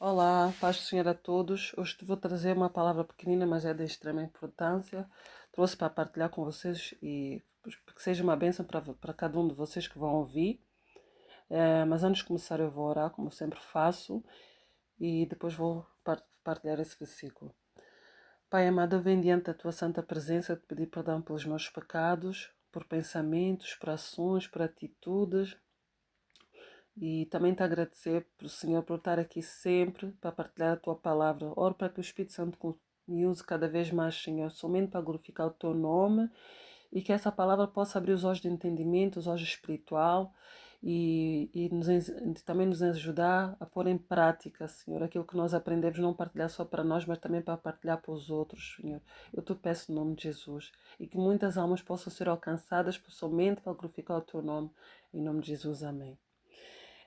Olá, paz do Senhor a todos. Hoje te vou trazer uma palavra pequenina, mas é de extrema importância. Trouxe para partilhar com vocês e que seja uma bênção para cada um de vocês que vão ouvir. Mas antes de começar, eu vou orar, como eu sempre faço, e depois vou partilhar esse versículo. Pai amado, eu venho diante da tua santa presença te pedir perdão pelos meus pecados, por pensamentos, por ações, por atitudes. E também te agradecer por Senhor por estar aqui sempre para partilhar a tua palavra. Oro para que o Espírito Santo me use cada vez mais, Senhor, somente para glorificar o teu nome e que essa palavra possa abrir os olhos de entendimento, os olhos espiritual e também nos ajudar a pôr em prática, Senhor, aquilo que nós aprendemos, não partilhar só para nós, mas também para partilhar para os outros, Senhor. Eu te peço no nome de Jesus e que muitas almas possam ser alcançadas somente para glorificar o teu nome. Em nome de Jesus, amém.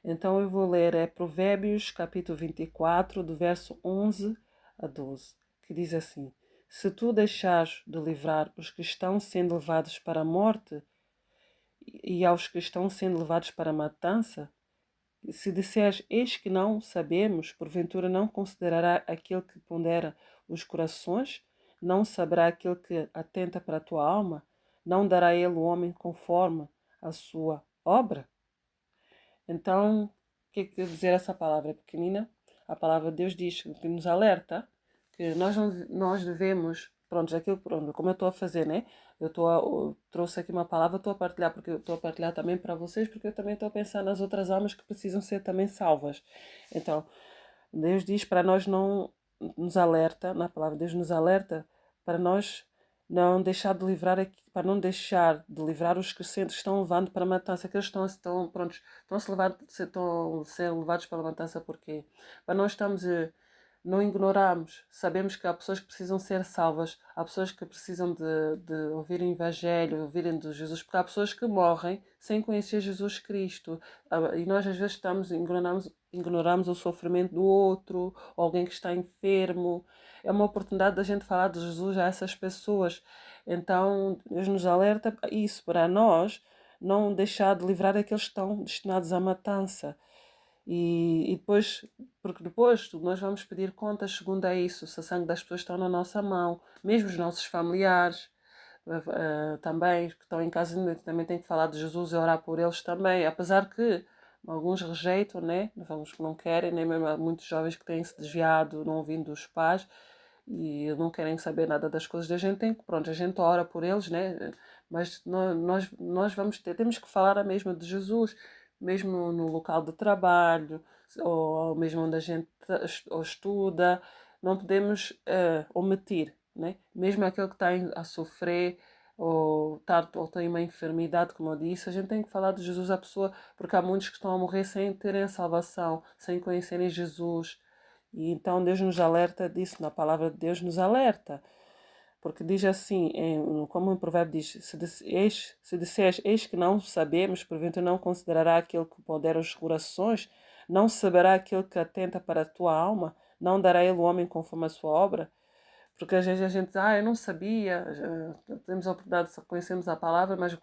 Então eu vou ler Provérbios capítulo 24, do verso 11 a 12, que diz assim: Se tu deixares de livrar os que estão sendo levados para a morte e aos que estão sendo levados para a matança, se disseres, eis que não sabemos, porventura não considerará aquele que pondera os corações, não saberá aquele que atenta para a tua alma, não dará ele o homem conforme a sua obra? Então, o que quer dizer essa palavra pequenina? A palavra de Deus diz que nos alerta que nós devemos, pronto, aquilo, pronto, como eu estou a fazer, né? Eu trouxe aqui uma palavra, estou a partilhar, porque eu estou a partilhar também para vocês, porque eu também estou a pensar nas outras almas que precisam ser também salvas. Então, Deus diz para nós não nos alerta, na palavra Deus nos alerta para nós não deixar de livrar para não deixar de livrar os que estão levando para a matança, que eles prontos, estão a ser levados para a matança porque para nós estamos não ignorarmos, sabemos que há pessoas que precisam ser salvas, há pessoas que precisam de ouvir o Evangelho, ouvirem de Jesus, porque há pessoas que morrem sem conhecer Jesus Cristo. E nós às vezes ignoramos o sofrimento do outro, ou alguém que está enfermo. É uma oportunidade da gente falar de Jesus a essas pessoas. Então, Deus nos alerta a isso, para nós não deixar de livrar aqueles que estão destinados à matança. E depois, porque depois nós vamos pedir contas segundo a isso, se o sangue das pessoas está na nossa mão, mesmo os nossos familiares, também, que estão em casa, também tem que falar de Jesus e orar por eles também, apesar que alguns rejeitam, né? Alguns que não querem, nem mesmo há muitos jovens que têm se desviado, não ouvindo os pais e não querem saber nada das coisas da gente, tem que, pronto, a gente ora por eles, né? Mas nós temos que falar a mesma de Jesus, mesmo no local de trabalho, ou mesmo onde a gente ou estuda, não podemos omitir, né? Mesmo aquele que está a sofrer ou tem uma enfermidade, como eu disse, a gente tem que falar de Jesus à pessoa, porque há muitos que estão a morrer sem terem a salvação, sem conhecerem Jesus. E então Deus nos alerta disso, na palavra de Deus nos alerta. Porque diz assim, como o provérbio diz, se disseres, eis que não sabemos, porventura não considerará aquele que pondera os corações, não saberá aquele que atenta para a tua alma, não dará ele o homem conforme a sua obra. Porque às vezes a gente diz, eu não sabia, temos a oportunidade de conhecermos a palavra, mas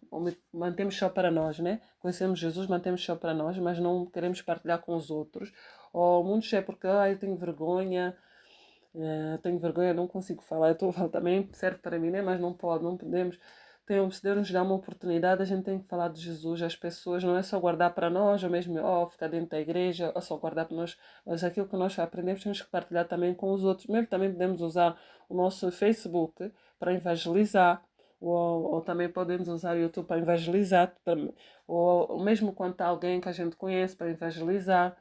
mantemos só para nós, né? Conhecemos Jesus, mantemos só para nós, mas não queremos partilhar com os outros. Ou muitos é porque, eu tenho vergonha, não consigo falar. Eu estou a falar também, serve para mim, né? Mas não pode, não podemos. Se Deus nos dá uma oportunidade, a gente tem que falar de Jesus às pessoas, não é só guardar para nós, ou mesmo ficar dentro da igreja, ou só guardar para nós, mas aquilo que nós aprendemos temos que partilhar também com os outros. Mesmo também podemos usar o nosso Facebook para evangelizar, ou também podemos usar o YouTube para evangelizar, ou mesmo quando há alguém que a gente conhece para evangelizar.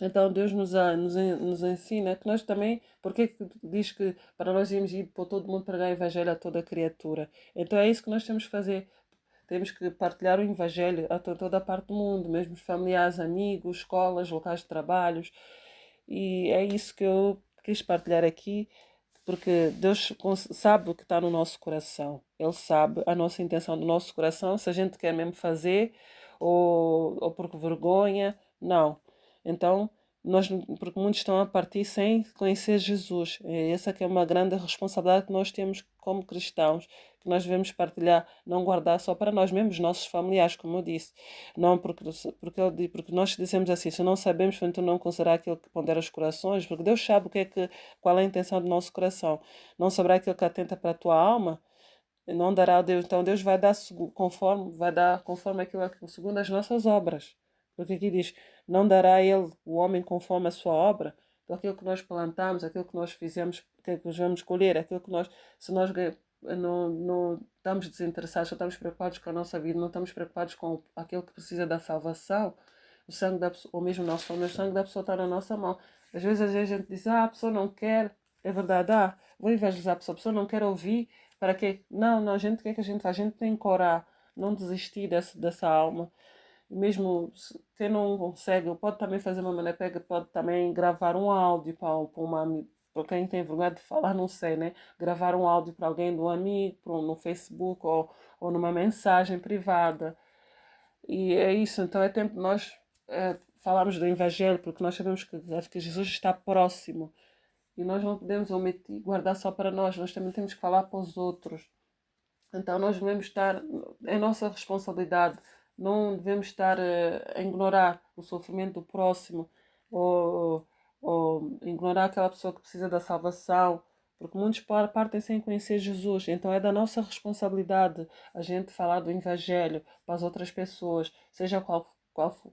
Então Deus nos ensina que nós também, porque que diz que para nós irmos ir para todo mundo pregar o Evangelho a toda criatura. Então é isso que nós temos que fazer. Temos que partilhar o Evangelho a toda a parte do mundo, mesmo os familiares, amigos, escolas, locais de trabalhos. E é isso que eu quis partilhar aqui, porque Deus sabe o que está no nosso coração. Ele sabe a nossa intenção do nosso coração, se a gente quer mesmo fazer ou por vergonha. Não. Então, Porque muitos estão a partir sem conhecer Jesus. Essa que é uma grande responsabilidade que nós temos como cristãos, que nós devemos partilhar, não guardar só para nós mesmos, nossos familiares, como eu disse. Não porque nós dizemos assim, se não sabemos, então não considerar aquele que pondera os corações, porque Deus sabe qual é a intenção do nosso coração. Não saberá aquele que atenta para a tua alma, não dará a Deus. Então Deus vai dar conforme segundo as nossas obras. Porque aqui diz, não dará a ele, o homem, conforme a sua obra. Então aquilo que nós plantamos, aquilo que nós fizemos, aquilo que nós vamos colher, aquilo que nós, se nós não estamos desinteressados, só estamos preocupados com a nossa vida, não estamos preocupados com aquele que precisa da salvação, o sangue da pessoa, ou mesmo o nosso o sangue da pessoa está na nossa mão. Às vezes a gente diz, a pessoa não quer, é verdade, vou evangelizar a pessoa não quer ouvir, para quê? Não, a gente, o que é que a gente faz? A gente tem que orar, não desistir dessa alma. Mesmo quem não consegue, pode também fazer uma maneira, pode também gravar um áudio para quem tem vergonha de falar, não sei, né? Gravar um áudio para alguém, do amigo, no Facebook ou numa mensagem privada. E é isso, então é tempo de nós falarmos do Evangelho, porque nós sabemos que Jesus está próximo. E nós não podemos omitir, guardar só para nós também temos que falar para os outros. Então nós devemos estar, é nossa responsabilidade, não devemos estar a ignorar o sofrimento do próximo ou, ou ignorar aquela pessoa que precisa da salvação, porque muitos partem sem conhecer Jesus. Então é da nossa responsabilidade a gente falar do Evangelho para as outras pessoas, seja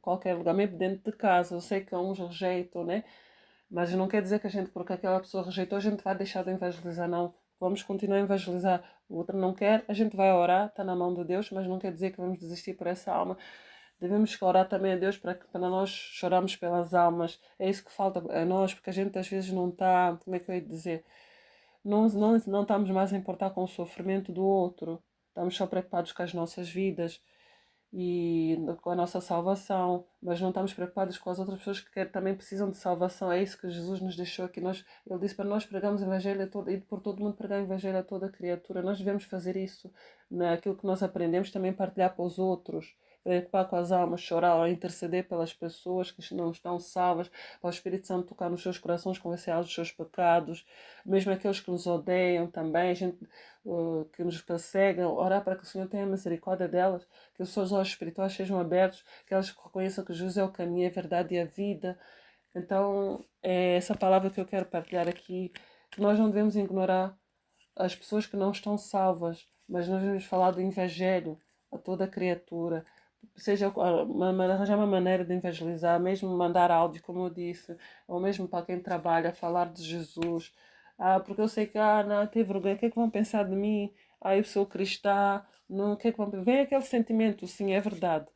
qualquer lugar, mesmo dentro de casa. Eu sei que uns rejeitam, né? Mas não quer dizer que porque aquela pessoa rejeitou, a gente vai deixar de evangelizar, não. Vamos continuar a evangelizar. O outro não quer, a gente vai orar, está na mão de Deus, mas não quer dizer que vamos desistir por essa alma. Devemos orar também a Deus para nós chorarmos pelas almas. É isso que falta a nós, porque a gente às vezes não está, como é que eu ia dizer? Não estamos mais a importar com o sofrimento do outro. Estamos só preocupados com as nossas vidas e com a nossa salvação, mas não estamos preocupados com as outras pessoas que também precisam de salvação. É isso que Jesus nos deixou aqui. Ele disse para nós pregarmos o Evangelho a todo, e por todo mundo pregar o Evangelho a toda criatura. Nós devemos fazer isso, naquilo que nós aprendemos, também partilhar para os outros, preocupar com as almas, chorar ou interceder pelas pessoas que não estão salvas, para o Espírito Santo tocar nos seus corações, convencê-los dos seus pecados, mesmo aqueles que nos odeiam também, a gente que nos perseguem, orar para que o Senhor tenha misericórdia delas, que os seus olhos espirituais sejam abertos, que elas reconheçam que Jesus é o caminho, a verdade e a vida. Então, é essa palavra que eu quero partilhar aqui, que nós não devemos ignorar as pessoas que não estão salvas, mas nós devemos falar do Evangelho a toda criatura, seja arranjar uma maneira de evangelizar, mesmo mandar áudio, como eu disse, ou mesmo para quem trabalha, falar de Jesus. Porque eu sei que, não, tem vergonha, o que é que vão pensar de mim? Eu sou cristã, não, o que é que vão pensar? Vem aquele sentimento, sim, é verdade.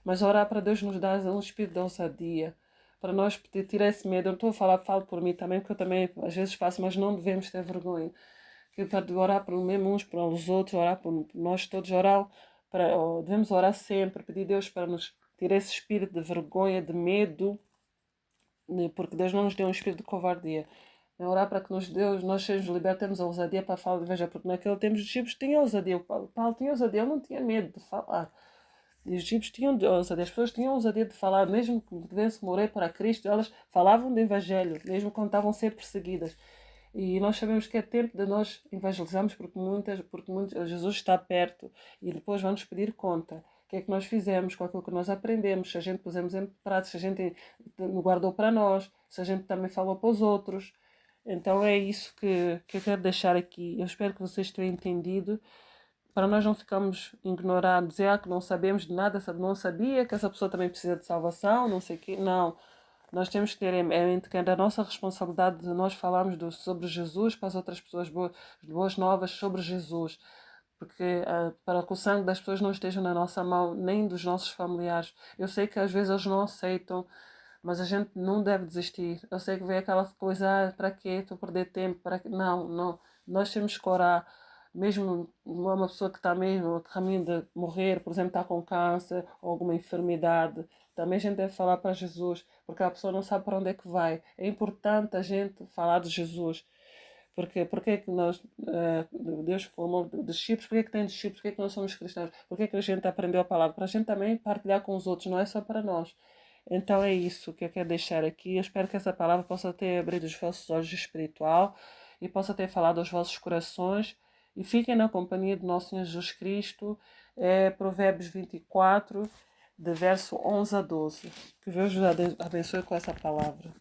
Mas orar para Deus nos dar um espírito de ousadia, para nós tirar esse medo. Eu não estou a falar, falo por mim também, porque eu também às vezes faço, mas não devemos ter vergonha. Que para orar por mesmo uns para os outros, orar por nós todos, devemos orar sempre, pedir a Deus para nos tirar esse espírito de vergonha, de medo, né, porque Deus não nos deu um espírito de covardia. É orar para que nós sejamos libertos, temos a ousadia para falar, veja, porque naquele tempo os discípulos tinham ousadia, o Paulo tinha ousadia, ele não tinha medo de falar. E os discípulos tinham ousadia, as pessoas tinham ousadia de falar, mesmo que devessem morrer para Cristo, elas falavam do Evangelho, mesmo quando estavam a ser perseguidas. E nós sabemos que é tempo de nós evangelizarmos porque Jesus está perto e depois vamos pedir conta. O que é que nós fizemos com aquilo que nós aprendemos, se a gente pusemos em prática, se a gente guardou para nós, se a gente também falou para os outros. Então é isso que eu quero deixar aqui. Eu espero que vocês tenham entendido, para nós não ficarmos ignorados, dizer que não sabemos de nada, não sabia que essa pessoa também precisa de salvação, não sei o quê. Não. Nós temos que ter em mente que é da nossa responsabilidade de nós falarmos sobre Jesus para as outras pessoas, boas novas sobre Jesus. Porque para que o sangue das pessoas não esteja na nossa mão, nem dos nossos familiares. Eu sei que às vezes eles não aceitam, mas a gente não deve desistir. Eu sei que vem aquela coisa, para quê? Estou a perder tempo. Não, não. Nós temos que orar. Mesmo uma pessoa que está mesmo a caminho de morrer, por exemplo, está com câncer ou alguma enfermidade, também a gente deve falar para Jesus, porque a pessoa não sabe para onde é que vai. É importante a gente falar de Jesus. Porque é que Deus formou discípulos, porque é que tem discípulos, porque é que nós somos cristãos, porque é que a gente aprendeu a palavra? Para a gente também partilhar com os outros, não é só para nós. Então é isso que eu quero deixar aqui. Eu espero que essa palavra possa ter abrido os vossos olhos espiritual e possa ter falado aos vossos corações. E fiquem na companhia do nosso Senhor Jesus Cristo. Provérbios 24, de verso 11 a 12. Que Deus vos abençoe com essa palavra.